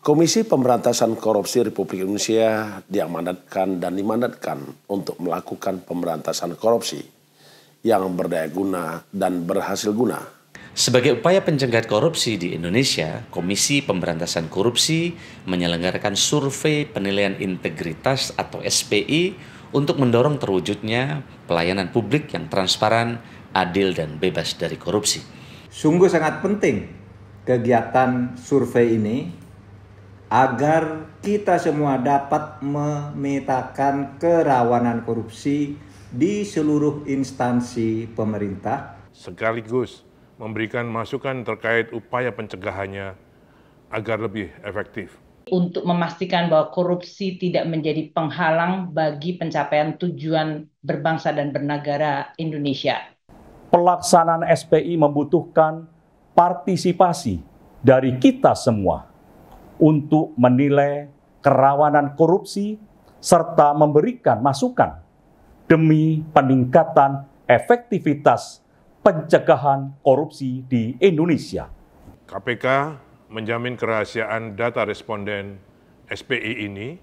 Komisi Pemberantasan Korupsi Republik Indonesia diamanatkan dan dimandatkan untuk melakukan pemberantasan korupsi yang berdaya guna dan berhasil guna. Sebagai upaya pencegahan korupsi di Indonesia, Komisi Pemberantasan Korupsi menyelenggarakan survei penilaian integritas atau SPI untuk mendorong terwujudnya pelayanan publik yang transparan, adil, dan bebas dari korupsi. Sungguh sangat penting kegiatan survei ini agar kita semua dapat memetakan kerawanan korupsi di seluruh instansi pemerintah, sekaligus memberikan masukan terkait upaya pencegahannya agar lebih efektif. Untuk memastikan bahwa korupsi tidak menjadi penghalang bagi pencapaian tujuan berbangsa dan bernegara Indonesia. Pelaksanaan SPI membutuhkan partisipasi dari kita semua untuk menilai kerawanan korupsi serta memberikan masukan demi peningkatan efektivitas pencegahan korupsi di Indonesia. KPK menjamin kerahasiaan data responden SPI ini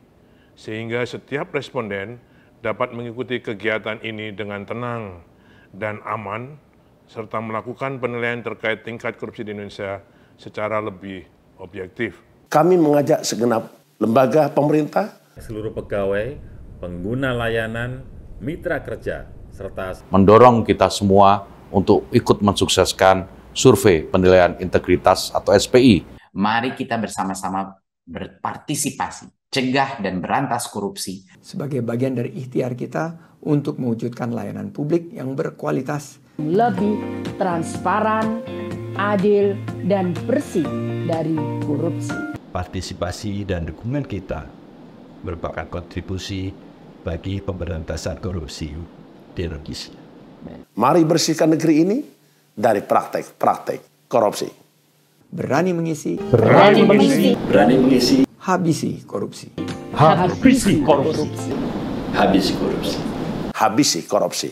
sehingga setiap responden dapat mengikuti kegiatan ini dengan tenang dan aman serta melakukan penilaian terkait tingkat korupsi di Indonesia secara lebih objektif. Kami mengajak segenap lembaga pemerintah, seluruh pegawai, pengguna layanan, mitra kerja, serta mendorong kita semua untuk ikut mensukseskan survei penilaian integritas atau SPI. Mari kita bersama-sama berpartisipasi, cegah dan berantas korupsi. Sebagai bagian dari ikhtiar kita untuk mewujudkan layanan publik yang berkualitas, lebih transparan, adil, dan bersih dari korupsi. Partisipasi dan dukungan kita merupakan kontribusi bagi pemberantasan korupsi di Indonesia. Mari bersihkan negeri ini dari praktek-praktek korupsi. Berani mengisi, berani mengisi, berani mengisi, habisi korupsi. Habisi korupsi. Habisi korupsi. Habisi korupsi.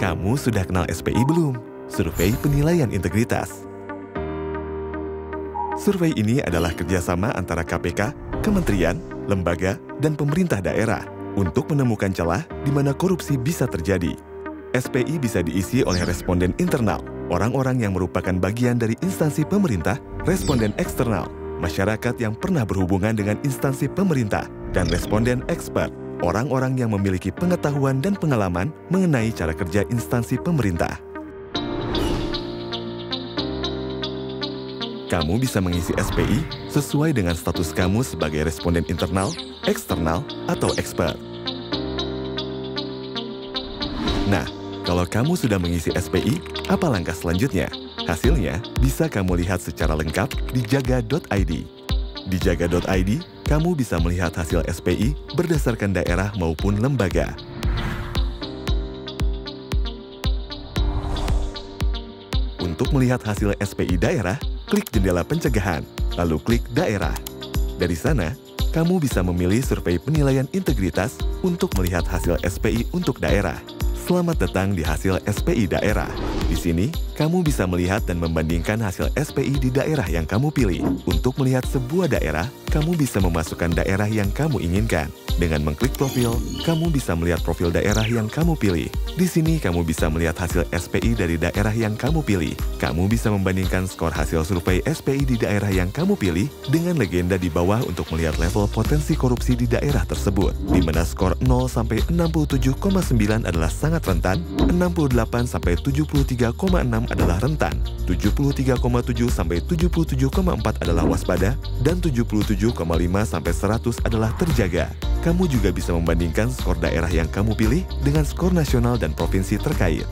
Kamu sudah kenal SPI belum? Survei Penilaian Integritas. Survei ini adalah kerjasama antara KPK, kementerian, lembaga, dan pemerintah daerah untuk menemukan celah di mana korupsi bisa terjadi. SPI bisa diisi oleh responden internal, orang-orang yang merupakan bagian dari instansi pemerintah, responden eksternal, masyarakat yang pernah berhubungan dengan instansi pemerintah, dan responden expert, orang-orang yang memiliki pengetahuan dan pengalaman mengenai cara kerja instansi pemerintah. Kamu bisa mengisi SPI sesuai dengan status kamu sebagai responden internal, eksternal, atau expert. Nah, kalau kamu sudah mengisi SPI, apa langkah selanjutnya? Hasilnya bisa kamu lihat secara lengkap di jaga.id. Di jaga.id, kamu bisa melihat hasil SPI berdasarkan daerah maupun lembaga. Untuk melihat hasil SPI daerah, klik jendela pencegahan, lalu klik daerah. Dari sana, kamu bisa memilih survei penilaian integritas untuk melihat hasil SPI untuk daerah. Selamat datang di hasil SPI daerah. Di sini, kamu bisa melihat dan membandingkan hasil SPI di daerah yang kamu pilih. Untuk melihat sebuah daerah, kamu bisa memasukkan daerah yang kamu inginkan. Dengan mengklik profil, kamu bisa melihat profil daerah yang kamu pilih. Di sini, kamu bisa melihat hasil SPI dari daerah yang kamu pilih. Kamu bisa membandingkan skor hasil survei SPI di daerah yang kamu pilih dengan legenda di bawah untuk melihat level potensi korupsi di daerah tersebut, di mana skor 0 sampai 67,9 adalah sangat rentan, 68 sampai 73,6 adalah rentan, 73,7 sampai 77,4 adalah waspada, dan 77,5 sampai 100 adalah terjaga. Kamu juga bisa membandingkan skor daerah yang kamu pilih dengan skor nasional dan provinsi terkait.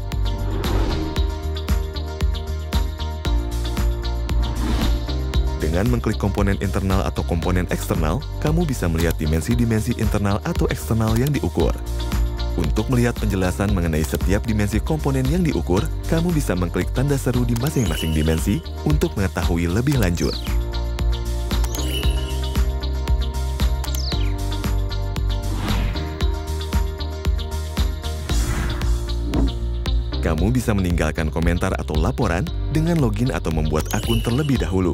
Dengan mengklik komponen internal atau komponen eksternal, kamu bisa melihat dimensi-dimensi internal atau eksternal yang diukur. Untuk melihat penjelasan mengenai setiap dimensi komponen yang diukur, kamu bisa mengklik tanda seru di masing-masing dimensi untuk mengetahui lebih lanjut. Kamu bisa meninggalkan komentar atau laporan dengan login atau membuat akun terlebih dahulu.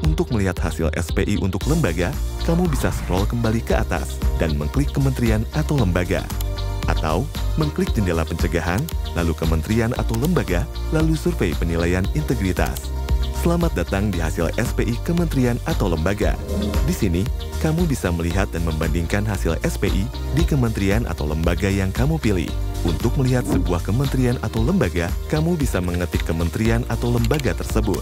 Untuk melihat hasil SPI untuk lembaga, kamu bisa scroll kembali ke atas dan mengklik kementerian atau lembaga. Atau mengklik jendela pencegahan, lalu kementerian atau lembaga, lalu survei penilaian integritas. Selamat datang di hasil SPI kementerian atau lembaga. Di sini, kamu bisa melihat dan membandingkan hasil SPI di kementerian atau lembaga yang kamu pilih. Untuk melihat sebuah kementerian atau lembaga, kamu bisa mengetik kementerian atau lembaga tersebut.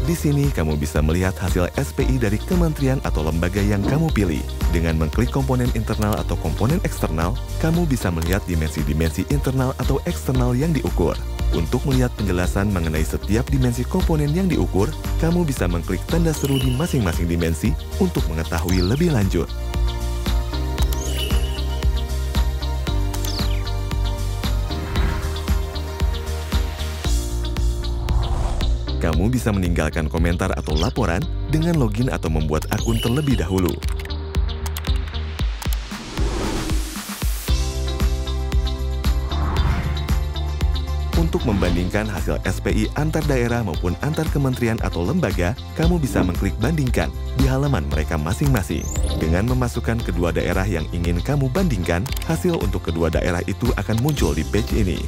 Di sini, kamu bisa melihat hasil SPI dari kementerian atau lembaga yang kamu pilih. Dengan mengklik komponen internal atau komponen eksternal, kamu bisa melihat dimensi-dimensi internal atau eksternal yang diukur. Untuk melihat penjelasan mengenai setiap dimensi komponen yang diukur, kamu bisa mengklik tanda seru di masing-masing dimensi untuk mengetahui lebih lanjut. Kamu bisa meninggalkan komentar atau laporan dengan login atau membuat akun terlebih dahulu. Untuk membandingkan hasil SPI antar daerah maupun antar kementerian atau lembaga, kamu bisa mengklik bandingkan di halaman mereka masing-masing. Dengan memasukkan kedua daerah yang ingin kamu bandingkan, hasil untuk kedua daerah itu akan muncul di page ini.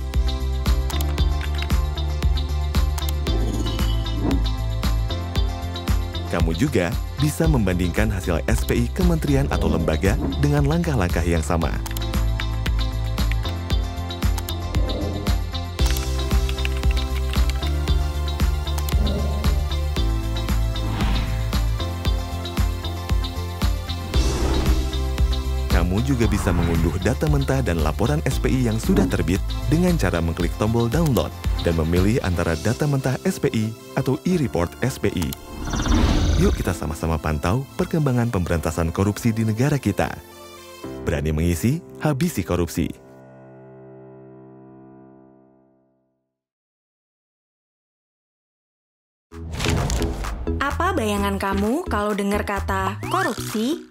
Kamu juga bisa membandingkan hasil SPI kementerian atau lembaga dengan langkah-langkah yang sama. Kamu juga bisa mengunduh data mentah dan laporan SPI yang sudah terbit dengan cara mengklik tombol download dan memilih antara data mentah SPI atau e-report SPI. Yuk kita sama-sama pantau perkembangan pemberantasan korupsi di negara kita. Berani mengisi, habisi korupsi. Apa bayangan kamu kalau dengar kata korupsi?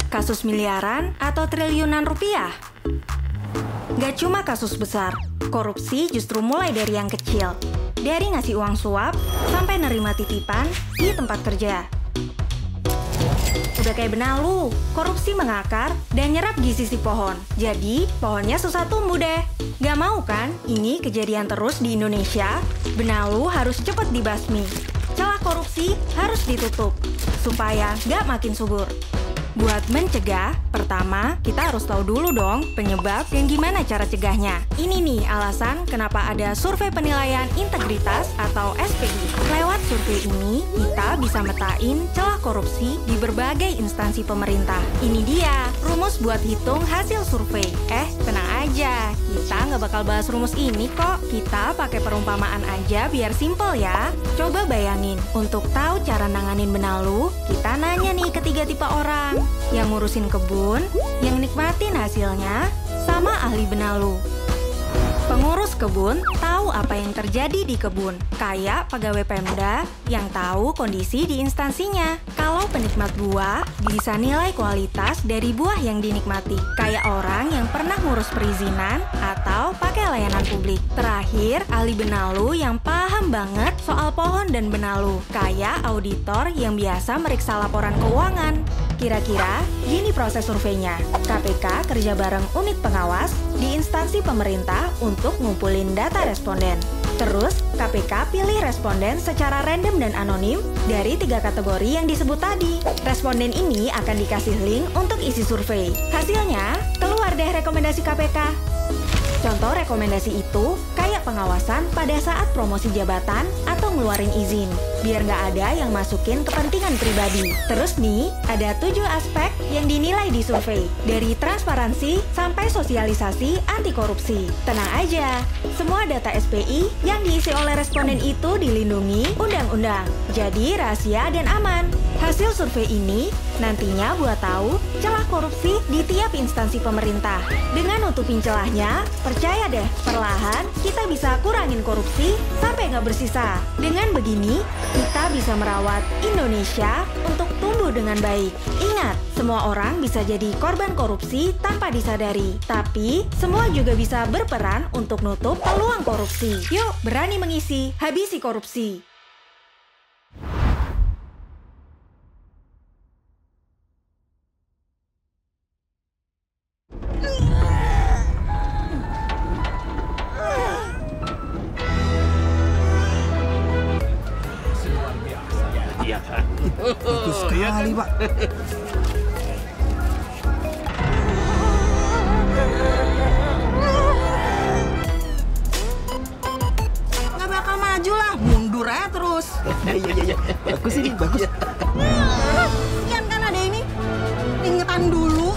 Kasus miliaran atau triliunan rupiah? Gak cuma kasus besar, korupsi justru mulai dari yang kecil. Dari ngasih uang suap, sampai nerima titipan di tempat kerja. Udah kayak benalu, korupsi mengakar dan nyerap di sisi pohon. Jadi, pohonnya susah tumbuh deh. Gak mau kan ini kejadian terus di Indonesia? Benalu harus cepet dibasmi. Celah korupsi harus ditutup, supaya gak makin subur. Buat mencegah, pertama, kita harus tahu dulu dong penyebab dan gimana cara cegahnya. Ini nih alasan kenapa ada survei penilaian integritas atau SPI. Lewat survei ini, kita bisa metain celah korupsi di berbagai instansi pemerintah. Ini dia, rumus buat hitung hasil survei. Tenang aja, kita nggak bakal bahas rumus ini kok. Kita pakai perumpamaan aja biar simple ya. Coba bayangin, untuk tahu cara nanganin benalu, kita nanya nih ke 3 tipe orang. Yang ngurusin kebun, yang nikmatin hasilnya, sama ahli benalu. Pengurus kebun tahu apa yang terjadi di kebun, kayak pegawai Pemda yang tahu kondisi di instansinya. Kalau penikmat buah, bisa nilai kualitas dari buah yang dinikmati, kayak orang yang pernah ngurus perizinan atau pakai layanan publik. Terakhir, ahli benalu yang paham banget soal pohon dan benalu, kayak auditor yang biasa meriksa laporan keuangan. Kira-kira gini proses surveinya. KPK kerja bareng unit pengawas di instansi pemerintah untuk ngumpulin data responden. Terus, KPK pilih responden secara random dan anonim dari 3 kategori yang disebut tadi. Responden ini akan dikasih link untuk isi survei. Hasilnya, keluar deh rekomendasi KPK. Contoh rekomendasi itu kayak pengawasan pada saat promosi jabatan atau ngeluarin izin, biar nggak ada yang masukin kepentingan pribadi. Terus nih, ada 7 aspek yang dinilai di survei, dari transparansi sampai sosialisasi anti korupsi. Tenang aja, semua data SPI yang diisi oleh responden itu dilindungi undang-undang, jadi rahasia dan aman. Hasil survei ini nantinya buat tahu celah korupsi di tiap instansi pemerintah. Dengan nutupin celahnya, percaya deh, perlahan kita bisa kurangin korupsi sampai nggak bersisa. Dengan begini, kita bisa merawat Indonesia untuk tumbuh dengan baik. Ingat, semua orang bisa jadi korban korupsi tanpa disadari. Tapi, semua juga bisa berperan untuk nutup peluang korupsi. Yuk, berani mengisi, habisi korupsi. Iya kan? Bagus sekali, Pak. Nggak bakal maju lah, mundur aja terus. Iya. Bagus ini, bagus. Sekian kan ada ini. Ingetan dulu.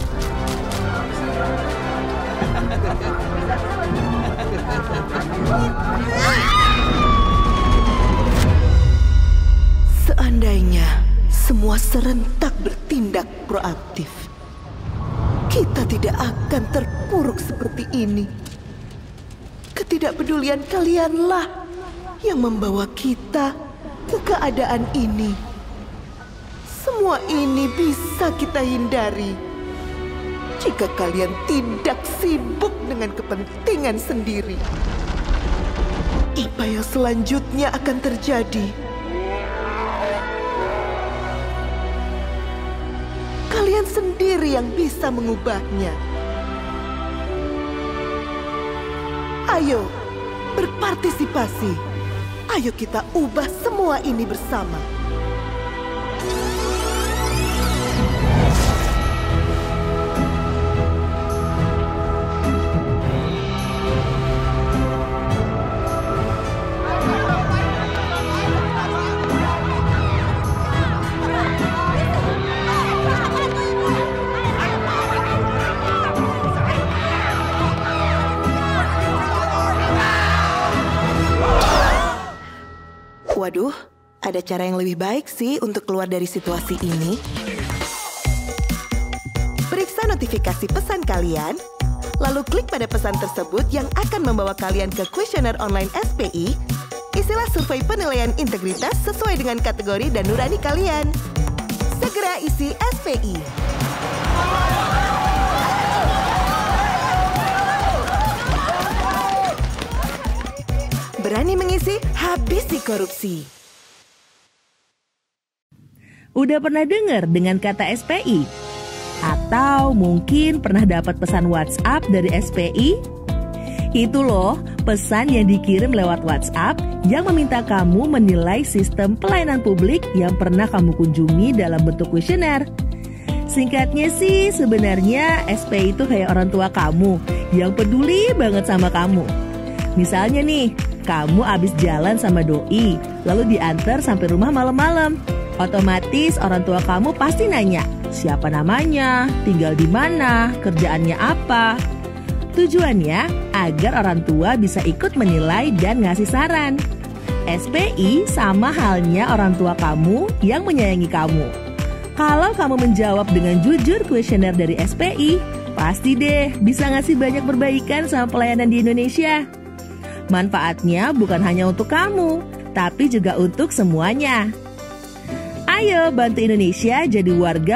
Seandainya semua serentak bertindak proaktif, kita tidak akan terpuruk seperti ini. Ketidakpedulian kalianlah yang membawa kita ke keadaan ini. Semua ini bisa kita hindari jika kalian tidak sibuk dengan kepentingan sendiri. Apa yang selanjutnya akan terjadi? Kalian sendiri yang bisa mengubahnya. Ayo, berpartisipasi. Ayo kita ubah semua ini bersama. Waduh, ada cara yang lebih baik sih untuk keluar dari situasi ini. Periksa notifikasi pesan kalian, lalu klik pada pesan tersebut yang akan membawa kalian ke kuesioner online SPI. Isilah survei penilaian integritas sesuai dengan kategori dan nurani kalian. Segera isi SPI. Berani mengisi, habisi korupsi. Udah pernah dengar dengan kata SPI? Atau mungkin pernah dapat pesan WhatsApp dari SPI? Itu loh, pesan yang dikirim lewat WhatsApp yang meminta kamu menilai sistem pelayanan publik yang pernah kamu kunjungi dalam bentuk kuesioner. Singkatnya sih, sebenarnya SPI itu kayak orang tua kamu yang peduli banget sama kamu. Misalnya nih, kamu abis jalan sama doi, lalu diantar sampai rumah malam-malam. Otomatis orang tua kamu pasti nanya, siapa namanya, tinggal di mana, kerjaannya apa. Tujuannya agar orang tua bisa ikut menilai dan ngasih saran. SPI sama halnya orang tua kamu yang menyayangi kamu. Kalau kamu menjawab dengan jujur kuesioner dari SPI, pasti deh bisa ngasih banyak perbaikan sama pelayanan di Indonesia. Manfaatnya bukan hanya untuk kamu, tapi juga untuk semuanya. Ayo bantu Indonesia jadi warga